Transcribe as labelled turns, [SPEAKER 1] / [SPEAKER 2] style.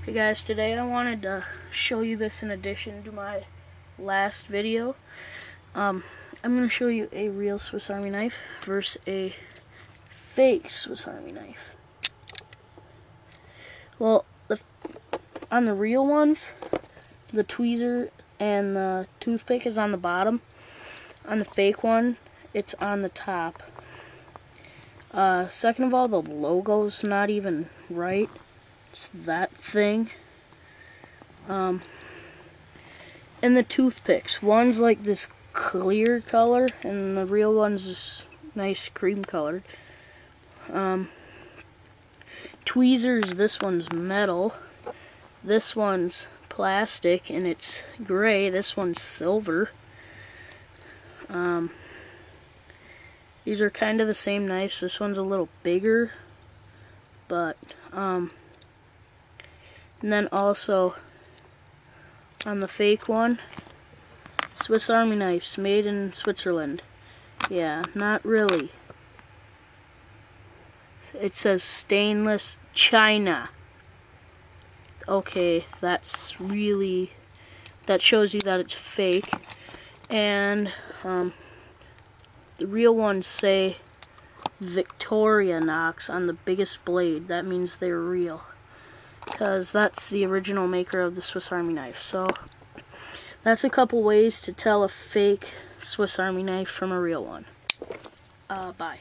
[SPEAKER 1] Hey guys, today I wanted to show you this in addition to my last video. I'm going to show you a real Swiss Army knife versus a fake Swiss Army knife. Well, on the real ones, the tweezer and the toothpick is on the bottom. On the fake one, it's on the top. Second of all, the logo's not even right. It's that thing. And the toothpicks. One's like this clear color, and the real one's this nice cream colored. Tweezers, this one's metal. This one's plastic, and it's gray. This one's silver. These are kind of the same knives. This one's a little bigger, but and then also on the fake one, Swiss Army knives made in Switzerland. Yeah, not really. It says stainless China. Okay, that shows you that it's fake. And the real ones say Victorinox on the biggest blade. That means they're real, because that's the original maker of the Swiss Army knife. So that's a couple ways to tell a fake Swiss Army knife from a real one. Bye.